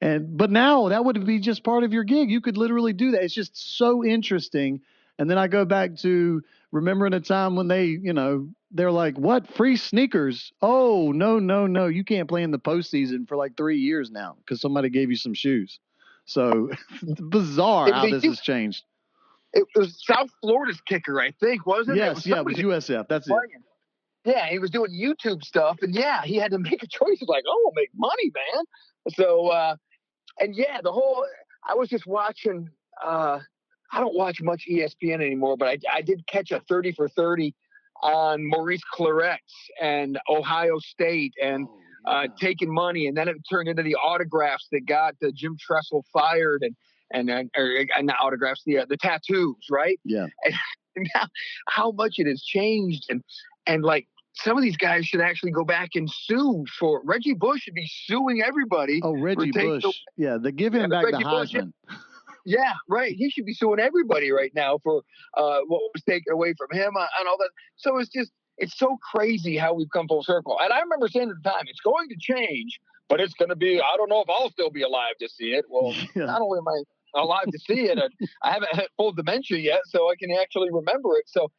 But now that would be just part of your gig. You could literally do that. It's just so interesting. And then I go back to remembering a time when they're like, what, free sneakers? Oh, no. You can't play in the postseason for like 3 years now because somebody gave you some shoes. So bizarre how this has changed. It was South Florida's kicker, I think, wasn't it? It was USF. That's it. Yeah, he was doing YouTube stuff, and he had to make a choice. He's like, I'll make money, man. So, I was just watching, I don't watch much ESPN anymore, but I did catch a 30 for 30 on Maurice Claret and Ohio State and taking money. And then it turned into the autographs that got Jim Tressel fired. and not autographs, the tattoos, right? Yeah. And now, how much it has changed, and like some of these guys should actually go back and sue for. Reggie Bush should be suing everybody. Oh, Reggie Bush. Yeah, they give him back Reggie the Bush, Heisman. Yeah, right. He should be suing everybody right now for what was taken away from him and all that. So it's so crazy how we've come full circle. And I remember saying at the time, it's going to change, but it's going to be, I don't know if I'll still be alive to see it. Well, not only am I alive to see it, I haven't had full dementia yet, so I can actually remember it. So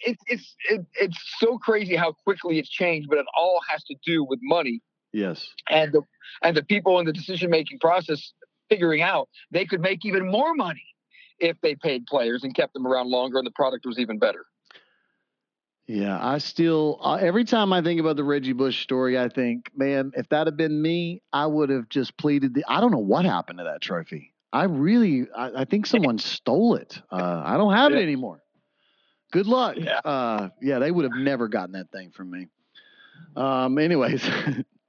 it's so crazy how quickly it's changed, but it all has to do with money. Yes. And the people in the decision-making process figuring out they could make even more money if they paid players and kept them around longer and the product was even better. Yeah, I still, every time I think about the Reggie Bush story, I think, man, if that had been me, I would have just pleaded I don't know what happened to that trophy. I think someone stole it. I don't have it anymore. Good luck. Yeah, they would have never gotten that thing from me. Anyways,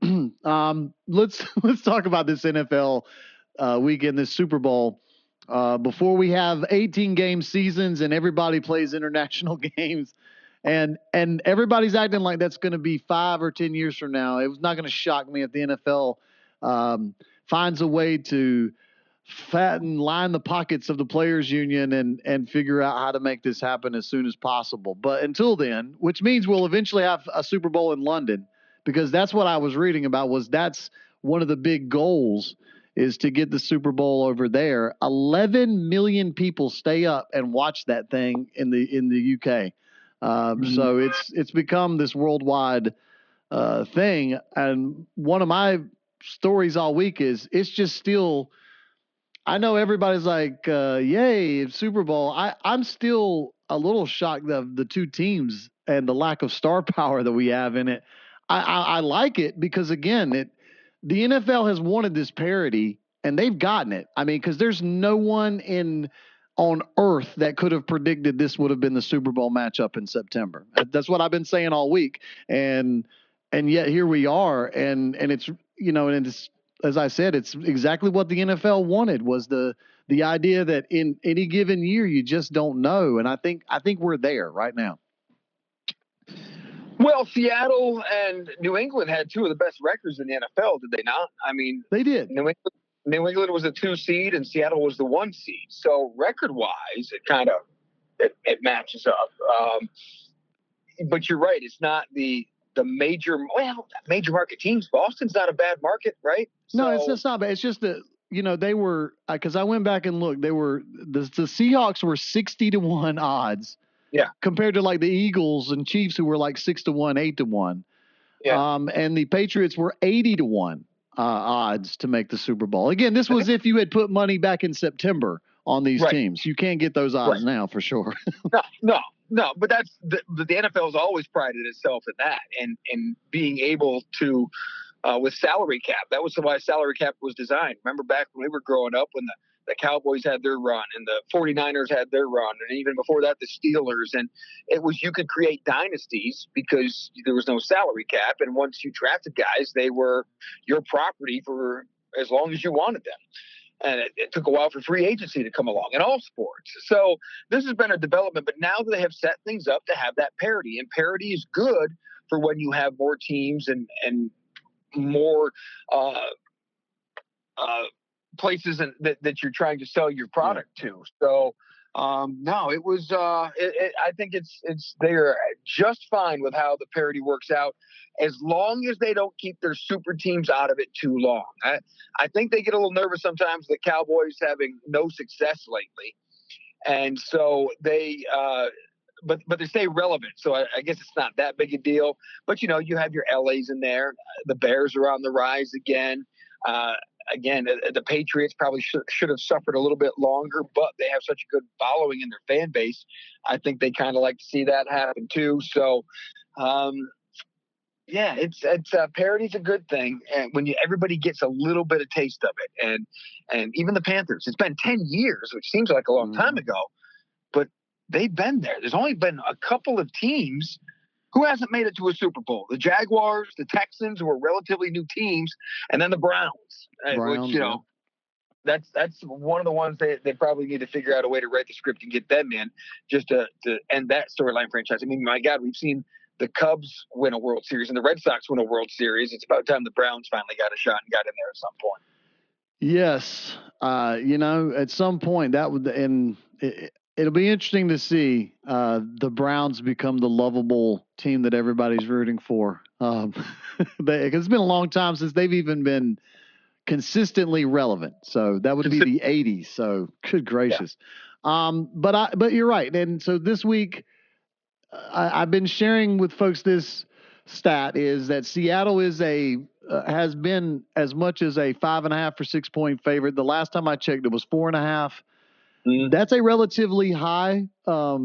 let's talk about this NFL weekend, this Super Bowl. Before we have 18 game seasons and everybody plays international games, and everybody's acting like that's going to be 5 or 10 years from now. It was not going to shock me if the NFL finds a way to line the pockets of the players union and figure out how to make this happen as soon as possible. But until then, which means we'll eventually have a Super Bowl in London, because that's what I was reading about, that's one of the big goals is to get the Super Bowl over there. 11 million people stay up and watch that thing in the UK. So it's become this worldwide thing. And one of my stories all week is it's just still, I know everybody's like, yay, Super Bowl. I'm still a little shocked of the two teams and the lack of star power that we have in it. I like it because, again, the NFL has wanted this parity, and they've gotten it. I mean, because there's no one on earth that could have predicted this would have been the Super Bowl matchup in September. That's what I've been saying all week. And yet here we are. And it's, and it's, as I said, it's exactly what the NFL wanted, was the idea that in any given year, you just don't know. And I think we're there right now. Well, Seattle and New England had two of the best records in the NFL, did they not? I mean, they did. New England was a 2 seed and Seattle was the 1 seed. So record-wise, it kind of it matches up. But you're right; it's not the major market teams. Boston's not a bad market, right? No, it's just not bad. It's just that they were, because I went back and looked. They were the Seahawks were 60-1 odds. Yeah. Compared to like the Eagles and Chiefs, who were like 6-1, 8-1. Yeah. And the Patriots were 80-1 odds to make the Super Bowl. Again, this was if you had put money back in September on these teams. You can't get those odds now for sure. No. But that's the NFL has always prided itself in that and being able to with salary cap. That was why salary cap was designed. Remember back when we were growing up, when the Cowboys had their run and the 49ers had their run, and even before that, the Steelers. And it was, you could create dynasties because there was no salary cap. And once you drafted guys, they were your property for as long as you wanted them. And it took a while for free agency to come along in all sports. So this has been a development, but now that they have set things up to have that parity, and parity is good for when you have more teams and more, places that you're trying to sell your product to. So no, it was I think they're just fine with how the parity works out, as long as they don't keep their super teams out of it too long. I think they get a little nervous sometimes, the Cowboys having no success lately, and so they but they stay relevant. So I guess it's not that big a deal. But you have your LAs in there. The Bears are on the rise again. Again, the Patriots probably should have suffered a little bit longer, but they have such a good following in their fan base. I think they kind of like to see that happen too. So, it's parity's a good thing, and when everybody gets a little bit of taste of it, and even the Panthers, it's been 10 years, which seems like a long time ago, but they've been there. There's only been a couple of teams who hasn't made it to a Super Bowl. The Jaguars, the Texans, who are relatively new teams, and then the Browns. Which, that's one of the ones they probably need to figure out a way to write the script and get them in just to end that storyline franchise. I mean, my God, we've seen the Cubs win a World Series and the Red Sox win a World Series. It's about time the Browns finally got a shot and got in there at some point. Yes. At some point that would, and it'll be interesting to see the Browns become the lovable team that everybody's rooting for. Because it's been a long time since they've even been consistently relevant. So that would be the 80s. So good gracious. Yeah. But you're right. And so this week, I've been sharing with folks this stat is that Seattle is has been as much as a 5.5 or 6 point favorite. The last time I checked, it was 4.5. That's a relatively high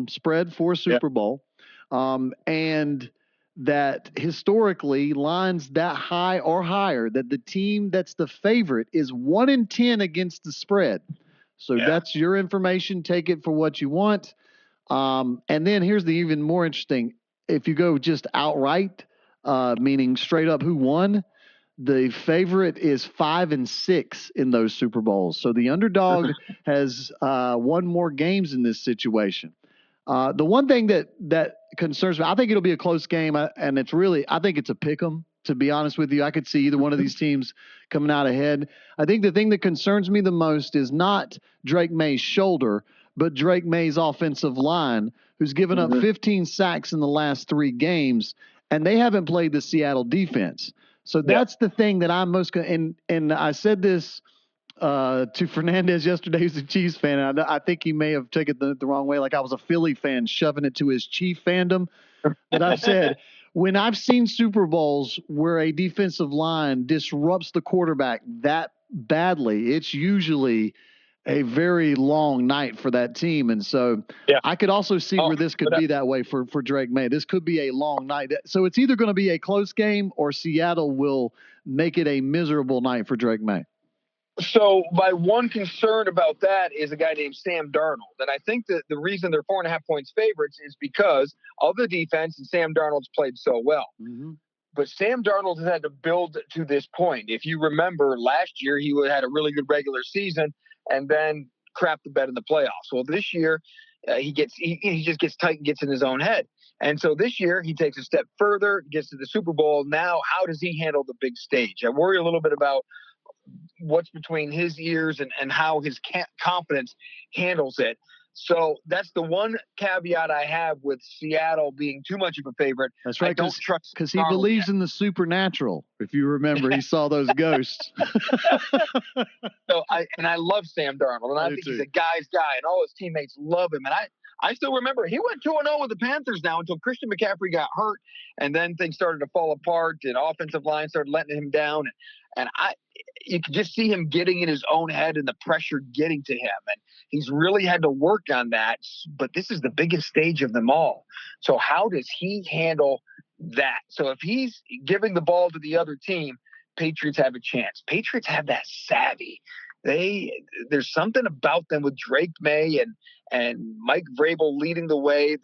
spread for Super Bowl. And that historically lines that high or higher, that the team that's the favorite is 1-10 against the spread. So that's your information. Take it for what you want. And then here's the even more interesting. If you go just outright, meaning straight up who won, the favorite is 5-6 in those Super Bowls. So the underdog has won more games in this situation. The one thing that concerns me, I think it'll be a close game, and I think it's a pick 'em, to be honest with you. I could see either one of these teams coming out ahead. I think the thing that concerns me the most is not Drake May's shoulder, but Drake May's offensive line, who's given up 15 sacks in the last 3 games, and they haven't played the Seattle defense. So that's the thing that I'm most and I said this to Fernandez yesterday, who's a Chiefs fan. I think he may have taken it the wrong way, like I was a Philly fan shoving it to his Chief fandom. But I've said, when I've seen Super Bowls where a defensive line disrupts the quarterback that badly, it's usually a very long night for that team. And so I could also see where this could be that way for Drake May. This could be a long night. So it's either going to be a close game or Seattle will make it a miserable night for Drake May. So my one concern about that is a guy named Sam Darnold. And I think that the reason they're 4.5 points favorites is because of the defense, and Sam Darnold's played so well. Mm-hmm. But Sam Darnold has had to build to this point. If you remember, last year he had a really good regular season and then crapped the bed in the playoffs. Well, this year he just gets tight and gets in his own head. And so this year he takes a step further, gets to the Super Bowl. Now, how does he handle the big stage? I worry a little bit about what's between his ears and how his confidence handles it. So that's the one caveat I have with Seattle being too much of a favorite. That's right. I don't trust because he believes in the supernatural. If you remember, he saw those ghosts. I love Sam Darnold, and I think he's a guy's guy, and all his teammates love him. And I still remember he went 2-0 with the Panthers now until Christian McCaffrey got hurt, and then things started to fall apart, and offensive line started letting him down, and you could just see him getting in his own head and the pressure getting to him. And he's really had to work on that. But this is the biggest stage of them all. So how does he handle that? So if he's giving the ball to the other team, Patriots have a chance. Patriots have that savvy. There's something about them with Drake May and Mike Vrabel leading the way.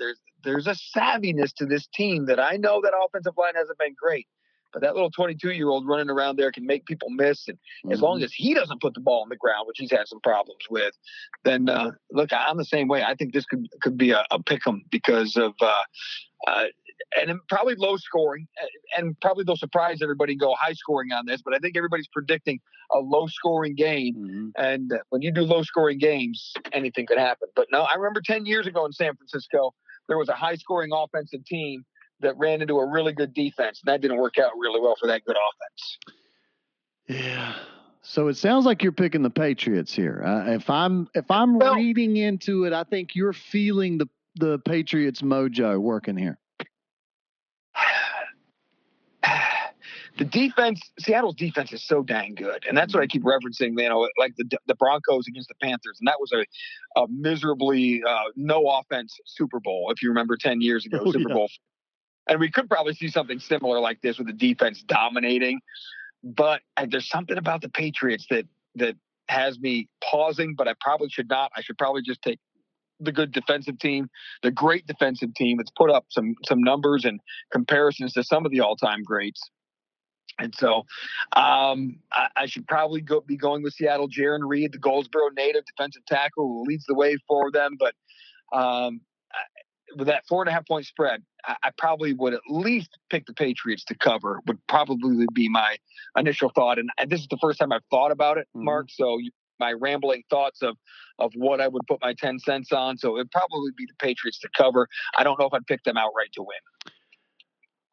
There's a savviness to this team that I know that offensive line hasn't been great. But that little 22-year-old running around there can make people miss. And as long as he doesn't put the ball on the ground, which he's had some problems with, then look, I'm the same way. I think this could be a pick 'em because of and probably low scoring, and probably they'll surprise everybody and go high scoring on this. But I think everybody's predicting a low scoring game. Mm-hmm. And when you do low scoring games, anything could happen. But no, I remember 10 years ago in San Francisco, there was a high scoring offensive team that ran into a really good defense, and that didn't work out really well for that good offense. Yeah. So it sounds like you're picking the Patriots here. If I'm reading into it, I think you're feeling the Patriots mojo working here. The defense, Seattle's defense is so dang good, and that's what I keep referencing. Like the Broncos against the Panthers, and that was a miserably no offense Super Bowl, if you remember 10 years ago, Super Bowl. And we could probably see something similar like this with the defense dominating. But there's something about the Patriots that has me pausing, but I probably should not. I should probably just take the good defensive team, the great defensive team that's put up some numbers and comparisons to some of the all-time greats. And so I should probably be going with Seattle. Jaron Reed, the Goldsboro native defensive tackle who leads the way for them. But with that 4.5-point spread, I probably would at least pick the Patriots to cover, would probably be my initial thought. And this is the first time I've thought about it, Mark. So my rambling thoughts of what I would put my 10 cents on. So it'd probably be the Patriots to cover. I don't know if I'd pick them outright to win.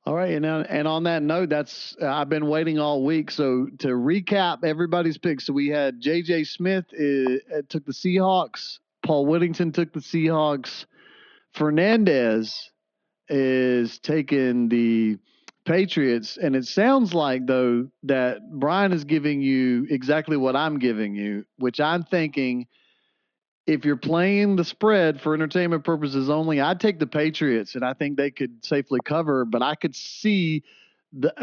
All right, and on that note, that's I've been waiting all week. So to recap everybody's picks, so we had J.J. Smith took the Seahawks, Paul Whittington took the Seahawks, Fernandez is taking the Patriots, and it sounds like though that Brian is giving you exactly what I'm giving you, which I'm thinking. If you're playing the spread for entertainment purposes only, I'd take the Patriots, and I think they could safely cover. But I could see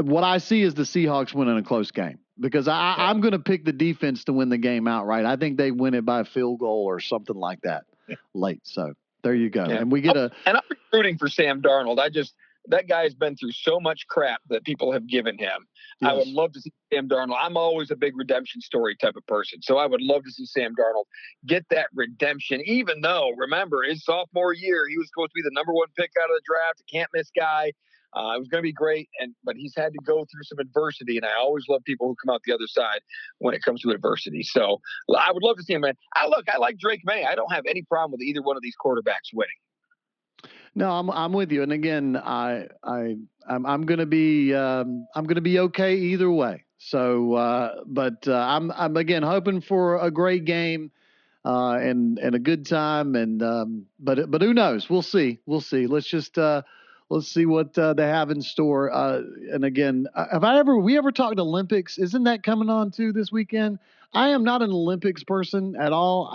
what I see is the Seahawks winning a close game because I'm going to pick the defense to win the game outright. I think they win it by a field goal or something like that late. So there you go. Yeah. And we get and I'm rooting for Sam Darnold. That guy's been through so much crap that people have given him. Yes. I would love to see Sam Darnold. I'm always a big redemption story type of person. So I would love to see Sam Darnold get that redemption, even though, remember, his sophomore year, he was supposed to be the number 1 pick out of the draft, a can't-miss guy. It was going to be great, but he's had to go through some adversity, and I always love people who come out the other side when it comes to adversity. So I would love to see him. I like Drake May. I don't have any problem with either one of these quarterbacks winning. No, I'm with you. And again, I'm going to be okay either way. So, but I'm again hoping for a great game and a good time. And but who knows? We'll see. Let's see what they have in store. And again, we ever talked Olympics? Isn't that coming on too this weekend? I am not an Olympics person at all.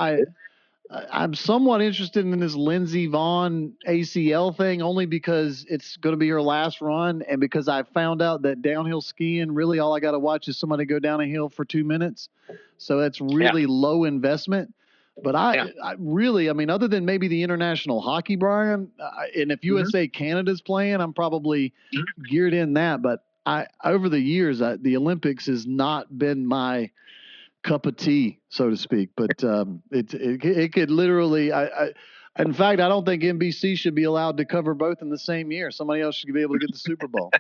I'm somewhat interested in this Lindsey Vonn ACL thing only because it's going to be her last run and because I found out that downhill skiing, really all I got to watch is somebody go down a hill for 2 minutes. So that's really low investment. But I really, other than maybe the international hockey, Brian, and if USA Canada's playing, I'm probably geared in that. But over the years, the Olympics has not been my cup of tea, so to speak, but it could literally. In fact, I don't think NBC should be allowed to cover both in the same year. Somebody else should be able to get the Super Bowl.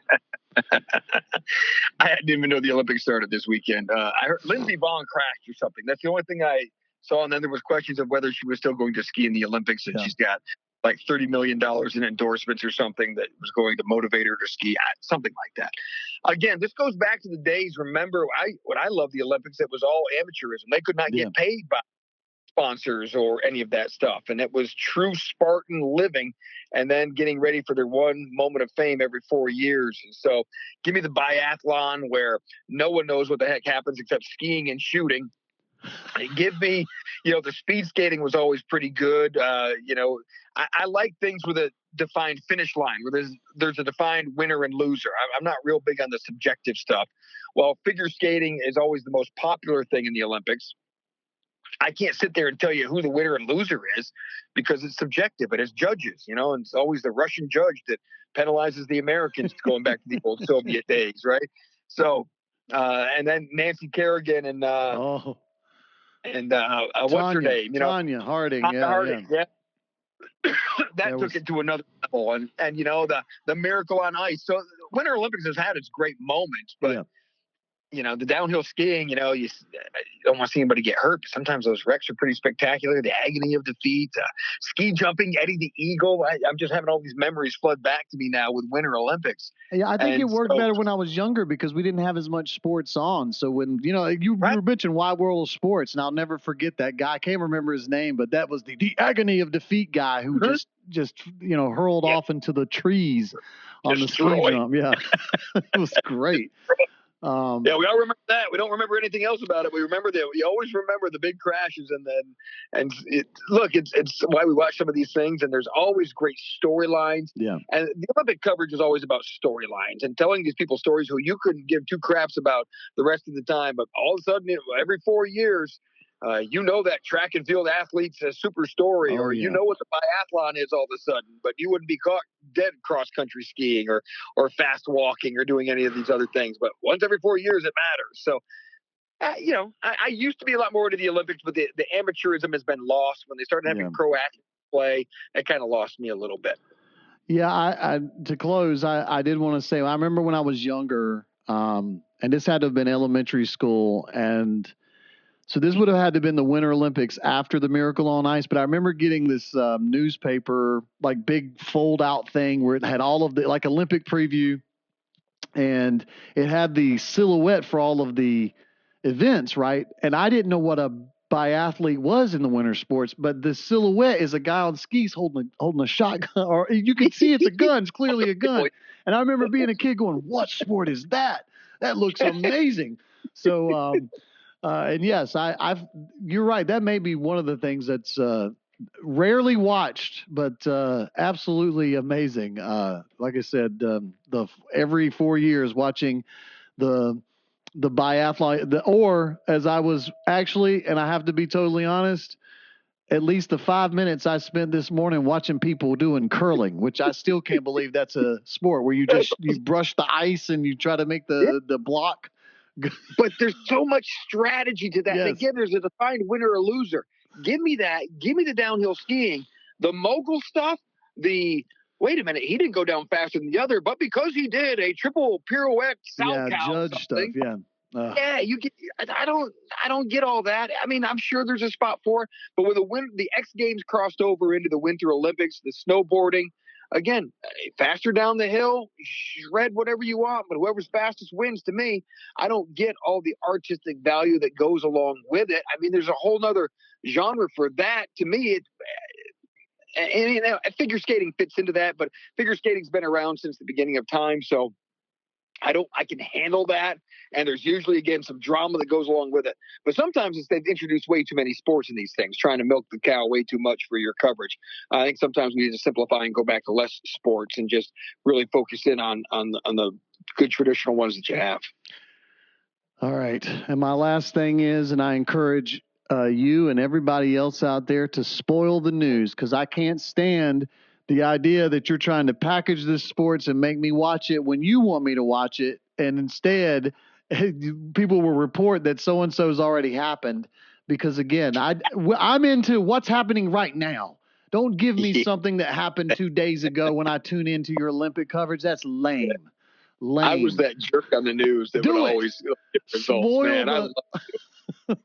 I didn't even know the Olympics started this weekend. I heard Lindsey Vonn crashed or something. That's the only thing I saw, and then there was questions of whether she was still going to ski in the Olympics, and she's got like $30 million in endorsements or something that was going to motivate her to ski, something like that. Again, this goes back to the days. Remember, when I loved the Olympics, it was all amateurism. They could not get paid by sponsors or any of that stuff. And it was true Spartan living and then getting ready for their one moment of fame every 4 years. And so give me the biathlon where no one knows what the heck happens except skiing and shooting. Give me, the speed skating was always pretty good. I like things with a defined finish line where there's a defined winner and loser. I'm not real big on the subjective stuff. Well, figure skating is always the most popular thing in the Olympics. I can't sit there and tell you who the winner and loser is because it's subjective and it's judges, and it's always the Russian judge that penalizes the Americans going back to the old Soviet days, right? So, and then Nancy Kerrigan and what's her name? Tanya Harding. Harding. That took it to another level. And the miracle on ice. So Winter Olympics has had its great moments, but the downhill skiing, you don't want to see anybody get hurt. But sometimes those wrecks are pretty spectacular. The agony of defeat, ski jumping, Eddie the Eagle. I'm just having all these memories flood back to me now with Winter Olympics. Yeah, I think it worked better when I was younger because we didn't have as much sports on. So when, you were mentioning Wide World of Sports, and I'll never forget that guy. I can't remember his name, but that was the agony of defeat guy who just hurled off into the trees on the ski jump. Yeah, it was great. We all remember that. We don't remember anything else about it. We remember that. We always remember the big crashes, it's why we watch some of these things. And there's always great storylines. Yeah. And the Olympic coverage is always about storylines and telling these people stories who you couldn't give two craps about the rest of the time. But all of a sudden, every 4 years, you know that track and field athlete's a super story, or you know what the biathlon is all of a sudden, but you wouldn't be caught dead cross country skiing or fast walking or doing any of these other things. But once every 4 years, it matters. So, I used to be a lot more into the Olympics, but the amateurism has been lost when they started having pro athletes play. It kind of lost me a little bit. Yeah, I to close, I did want to say, I remember when I was younger, and this had to have been elementary school, and so this would have had to have been the Winter Olympics after the Miracle on Ice. But I remember getting this newspaper, like big fold out thing where it had all of the, like, Olympic preview, and it had the silhouette for all of the events, right? And I didn't know what a biathlete was in the winter sports, but the silhouette is a guy on skis holding a shotgun, or you can see it's a gun. It's clearly a gun. And I remember being a kid going, "What sport is that? That looks amazing." So, and yes, you're right. That may be one of the things that's rarely watched, but absolutely amazing. Like I said, every 4 years watching the biathlon, or as I was actually, and I have to be totally honest, at least the 5 minutes I spent this morning watching people doing curling, which I still can't believe that's a sport where you brush the ice and you try to make the block. But there's so much strategy to that. Yes. And again, there's a defined winner or loser. Give me that. Give me the downhill skiing. The mogul stuff, wait a minute, he didn't go down faster than the other, but because he did a triple pirouette judge stuff, yeah, you get. I don't get all that. I mean, I'm sure there's a spot for it, but when the X Games crossed over into the Winter Olympics, the snowboarding, again, faster down the hill, shred whatever you want, but whoever's fastest wins. To me, I don't get all the artistic value that goes along with it. I mean, there's a whole nother genre for that. To me, and figure skating fits into that, but figure skating's been around since the beginning of time, so I can handle that. And there's usually, again, some drama that goes along with it. But sometimes they've introduced way too many sports in these things, trying to milk the cow way too much for your coverage. I think sometimes we need to simplify and go back to less sports and just really focus in on the good traditional ones that you have. All right. And my last thing is, and I encourage you and everybody else out there to spoil the news, because I can't stand the idea that you're trying to package this sports and make me watch it when you want me to watch it. And instead, people will report that so-and-so's already happened, because, again, I'm into what's happening right now. Don't give me something that happened 2 days ago when I tune into your Olympic coverage. That's lame. I was that jerk on the news that would always get results, man.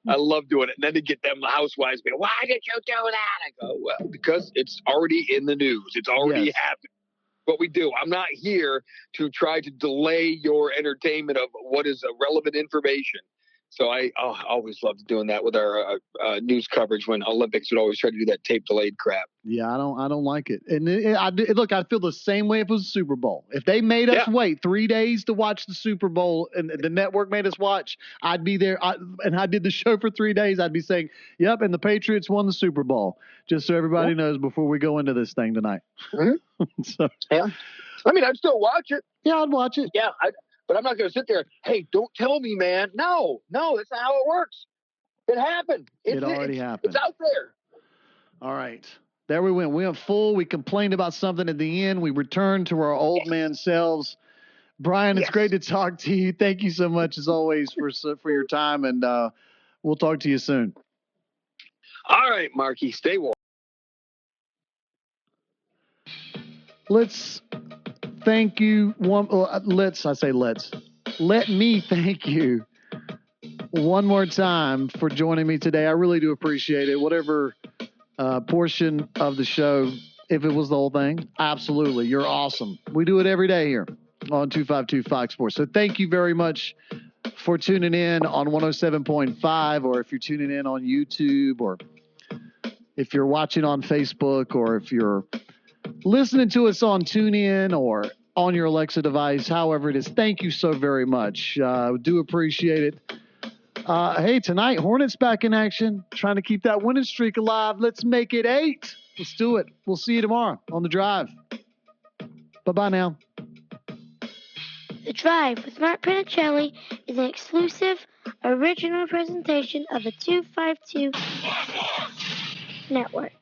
I love doing it. And then to get them, the housewives, be, why did you do that? I go, well, because it's already in the news. It's already happened. What we do. I'm not here to try to delay your entertainment of what is relevant information. So I always loved doing that with our news coverage when Olympics would always try to do that tape delayed crap. Yeah, I don't like it. And look, I feel the same way if it was a Super Bowl. If they made us wait 3 days to watch the Super Bowl and the network made us watch, I'd be there. And I did the show for 3 days. I'd be saying, yep, and the Patriots won the Super Bowl, just so everybody knows before we go into this thing tonight. Mm-hmm. I mean, I'd still watch it. Yeah, I'd watch it. Yeah, but I'm not going to sit there, hey, don't tell me, man. No, that's not how it works. It happened. It already happened. It's out there. All right. There we went. We went full. We complained about something at the end. We returned to our old man selves. Brian, it's great to talk to you. Thank you so much, as always, for your time, and we'll talk to you soon. All right, Marky. Stay warm. Let's thank you. Let me thank you one more time for joining me today. I really do appreciate it. Whatever portion of the show, if it was the whole thing, absolutely. You're awesome. We do it every day here on 252 Fox Sports. So thank you very much for tuning in on 107.5, or if you're tuning in on YouTube, or if you're watching on Facebook, or if you're listening to us on TuneIn or on your Alexa device, however it is. Thank you so very much. Do appreciate it. Hey, tonight, Hornets back in action, trying to keep that winning streak alive. Let's make it 8. Let's do it. We'll see you tomorrow on The Drive. Bye-bye now. The Drive with Mark Panichelli is an exclusive original presentation of the 252 Network.